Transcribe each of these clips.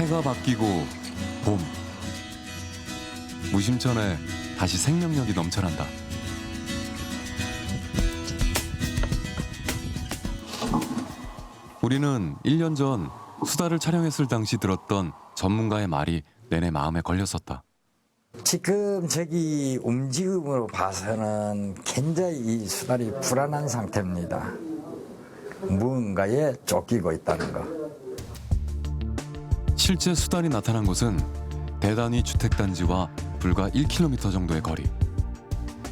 해가 바뀌고 봄. 무심천에 다시 생명력이 넘쳐난다. 우리는 1년 전 수다를 촬영했을 당시 들었던 전문가의 말이 내내 마음에 걸렸었다. 지금 저기 움직임으로 봐서는 굉장히 이 수달이 불안한 상태입니다. 무언가에 쫓기고 있다는 거. 실제 수달이 나타난 곳은 대단위 주택단지와 불과 1km 정도의 거리.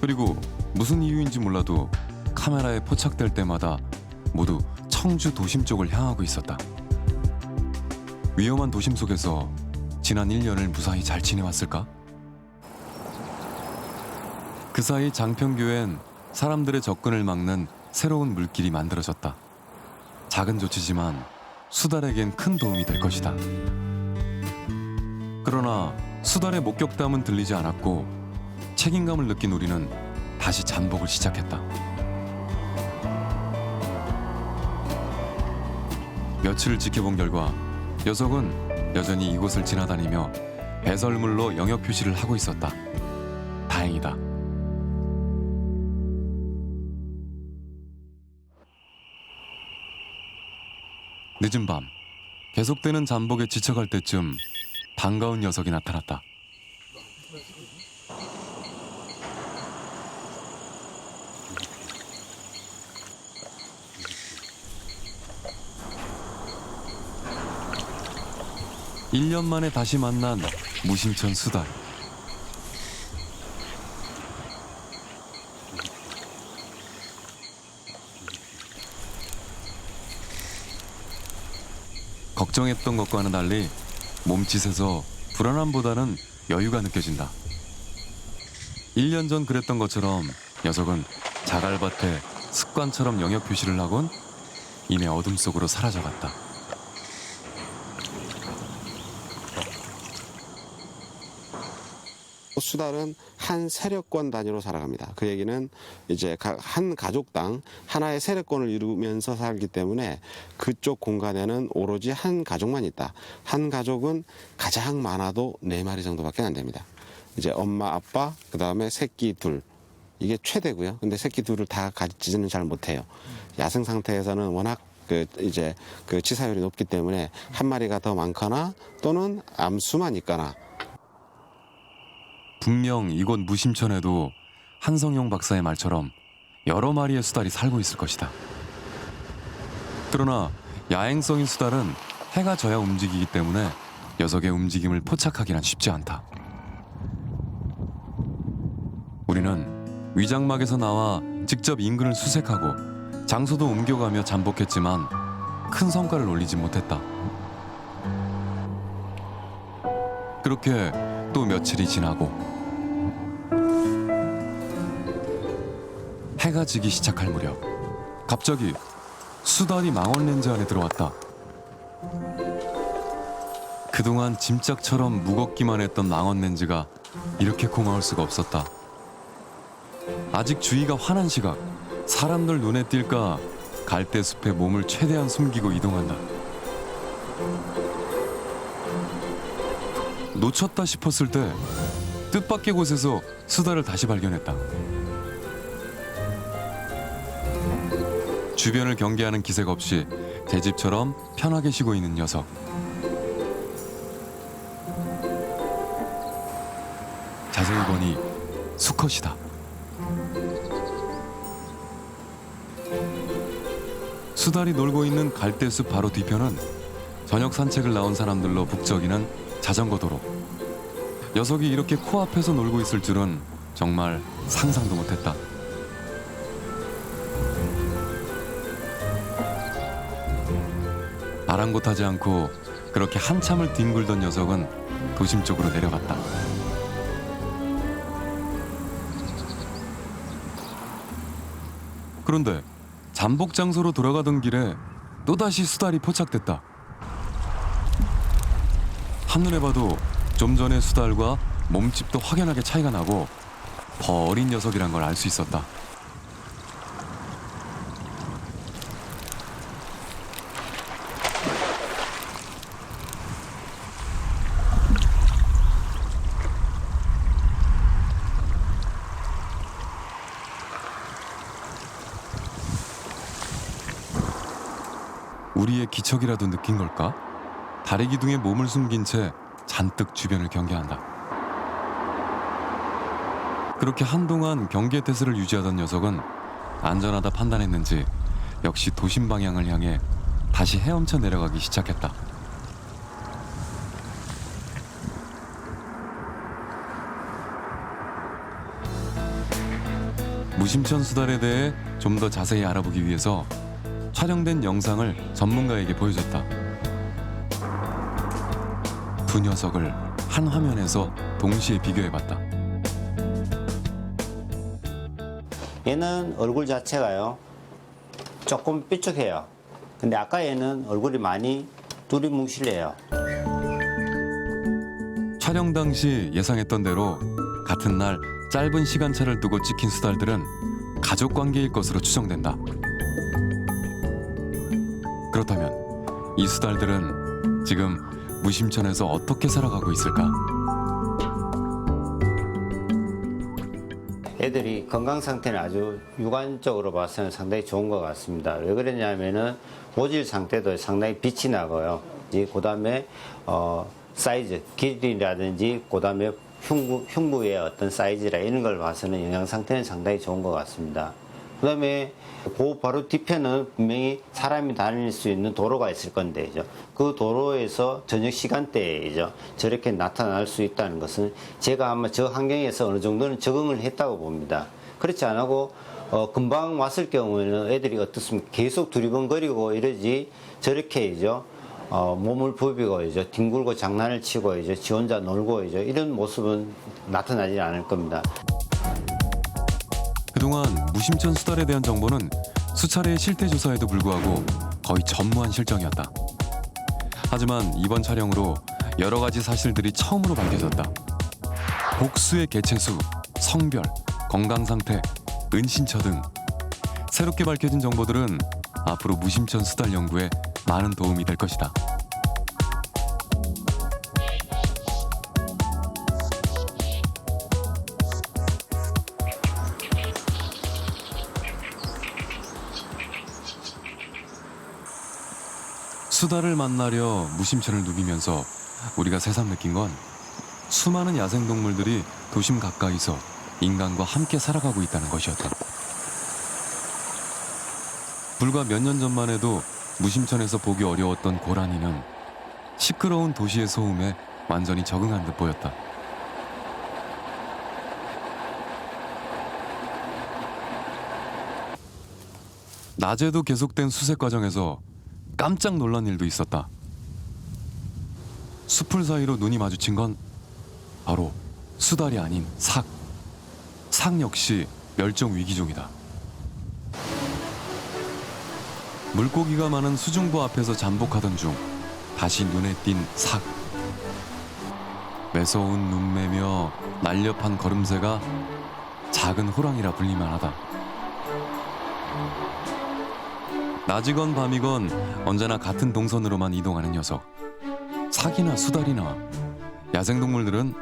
그리고 무슨 이유인지 몰라도 카메라에 포착될 때마다 모두 청주 도심 쪽을 향하고 있었다. 위험한 도심 속에서 지난 1년을 무사히 잘 지내왔을까? 그 사이 장평교엔 사람들의 접근을 막는 새로운 물길이 만들어졌다. 작은 조치지만 수달에겐 큰 도움이 될 것이다. 그러나 수달의 목격담은 들리지 않았고 책임감을 느낀 우리는 다시 잠복을 시작했다. 며칠을 지켜본 결과 녀석은 여전히 이곳을 지나다니며 배설물로 영역 표시를 하고 있었다. 다행이다. 늦은 밤, 계속되는 잠복에 지쳐갈 때쯤 반가운 녀석이 나타났다. 일 년 만에 다시 만난 무심천 수달. 걱정했던 것과는 달리 몸짓에서 불안함보다는 여유가 느껴진다. 1년 전 그랬던 것처럼 녀석은 자갈밭에 습관처럼 영역 표시를 하곤 이내 어둠 속으로 사라져갔다. 수달은 한 세력권 단위로 살아갑니다. 그 얘기는 이제 한 가족당 하나의 세력권을 이루면서 살기 때문에 그쪽 공간에는 오로지 한 가족만 있다. 한 가족은 가장 많아도 4마리 정도밖에 안 됩니다. 이제 엄마, 아빠, 그 다음에 새끼 둘. 이게 최대고요. 근데 새끼 둘을 다 가지지는 잘 못해요. 야생 상태에서는 워낙 그 치사율이 높기 때문에 한 마리가 더 많거나 또는 암수만 있거나. 분명 이곳 무심천에도 한성용 박사의 말처럼 여러 마리의 수달이 살고 있을 것이다. 그러나 야행성인 수달은 해가 져야 움직이기 때문에 녀석의 움직임을 포착하기란 쉽지 않다. 우리는 위장막에서 나와 직접 인근을 수색하고 장소도 옮겨가며 잠복했지만 큰 성과를 올리지 못했다. 그렇게 또 며칠이 지나고 해가 지기 시작할 무렵 갑자기 수달이 망원 렌즈 안에 들어왔다. 그동안 짐짝처럼 무겁기만 했던 망원 렌즈가 이렇게 고마울 수가 없었다. 아직 주위가 환한 시각, 사람들 눈에 띌까 갈대숲에 몸을 최대한 숨기고 이동한다. 놓쳤다 싶었을 때 뜻밖의 곳에서 수달을 다시 발견했다. 주변을 경계하는 기색 없이 제 집처럼 편하게 쉬고 있는 녀석. 자세히 보니 수컷이다. 수달이 놀고 있는 갈대숲 바로 뒤편은 저녁 산책을 나온 사람들로 북적이는 자전거 도로. 녀석이 이렇게 코앞에서 놀고 있을 줄은 정말 상상도 못했다. 아랑곳하지 않고 그렇게 한참을 뒹굴던 녀석은 도심 쪽으로 내려갔다. 그런데 잠복 장소로 돌아가던 길에 또다시 수달이 포착됐다. 한눈에 봐도 좀 전의 수달과 몸집도 확연하게 차이가 나고 더 어린 녀석이란 걸 알 수 있었다. 우리의 기척이라도 느낀 걸까? 다리 기둥에 몸을 숨긴 채 잔뜩 주변을 경계한다. 그렇게 한동안 경계 태세를 유지하던 녀석은 안전하다 판단했는지 역시 도심 방향을 향해 다시 헤엄쳐 내려가기 시작했다. 무심천 수달에 대해 좀 더 자세히 알아보기 위해서 촬영된 영상을 전문가에게 보여줬다. 두 녀석을 한 화면에서 동시에 비교해봤다. 얘는 얼굴 자체가요 조금 뾰족해요. 근데 아까 얘는 얼굴이 많이 두리뭉실해요. 촬영 당시 예상했던 대로 같은 날 짧은 시간차를 두고 찍힌 수달들은 가족 관계일 것으로 추정된다. 그렇다면 이 수달들은 지금 무심천에서 어떻게 살아가고 있을까? 애들이 건강 상태는 아주 육안적으로 봐서는 상당히 좋은 것 같습니다. 왜 그러냐면은 모질 상태도 상당히 빛이 나고요. 그 다음에 사이즈, 길이라든지 그 다음에 흉부의 어떤 사이즈라 이런 걸 봐서는 영양 상태는 상당히 좋은 것 같습니다. 그 다음에 그 바로 뒤편은 분명히 사람이 다닐 수 있는 도로가 있을 건데, 그 도로에서 저녁 시간대에 저렇게 나타날 수 있다는 것은 제가 아마 저 환경에서 어느 정도는 적응을 했다고 봅니다. 그렇지 않고 금방 왔을 경우에는 애들이 어떻습니까? 계속 두리번거리고 이러지 저렇게 몸을 부비고 뒹굴고 장난을 치고 지 혼자 놀고 이런 모습은 나타나지 않을 겁니다. 그동안 무심천 수달에 대한 정보는 수차례의 실태 조사에도 불구하고 거의 전무한 실정이었다. 하지만 이번 촬영으로 여러 가지 사실들이 처음으로 밝혀졌다. 복수의 개체수, 성별, 건강 상태, 은신처 등 새롭게 밝혀진 정보들은 앞으로 무심천 수달 연구에 많은 도움이 될 것이다. 수달을 만나려 무심천을 누비면서 우리가 새삼 느낀 건 수많은 야생동물들이 도심 가까이서 인간과 함께 살아가고 있다는 것이었다. 불과 몇 년 전만 해도 무심천에서 보기 어려웠던 고라니는 시끄러운 도시의 소음에 완전히 적응한 듯 보였다. 낮에도 계속된 수색 과정에서 깜짝 놀란 일도 있었다. 숲을 사이로 눈이 마주친 건 바로 수달이 아닌 삭. 삭 역시 멸종 위기종이다. 물고기가 많은 수중보 앞에서 잠복하던 중 다시 눈에 띈 삭. 매서운 눈매며 날렵한 걸음새가 작은 호랑이라 불릴만 하다. 낮이건 밤이건 언제나 같은 동선으로만 이동하는 녀석. 삭이나 수달이나 야생동물들은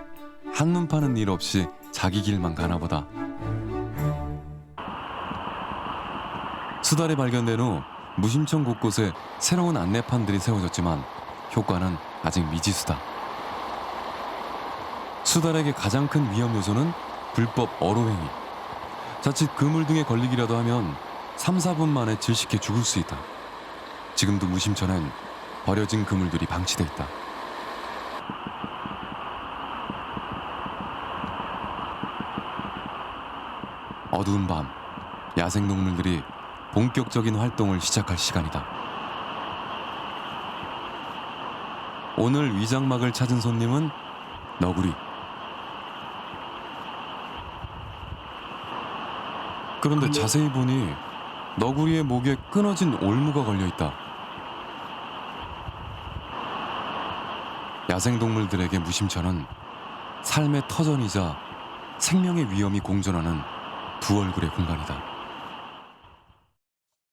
한눈 파는 일 없이 자기 길만 가나 보다. 수달이 발견된 후 무심천 곳곳에 새로운 안내판들이 세워졌지만 효과는 아직 미지수다. 수달에게 가장 큰 위험 요소는 불법 어로행위. 자칫 그물 등에 걸리기라도 하면 3, 4분 만에 질식해 죽을 수 있다. 지금도 무심천엔 버려진 그물들이 방치돼 있다. 어두운 밤, 야생동물들이 본격적인 활동을 시작할 시간이다. 오늘 위장막을 찾은 손님은 너구리. 그런데 자세히 보니 너구리의 목에 끊어진 올무가 걸려있다. 야생동물들에게 무심천은 삶의 터전이자 생명의 위험이 공존하는 두 얼굴의 공간이다.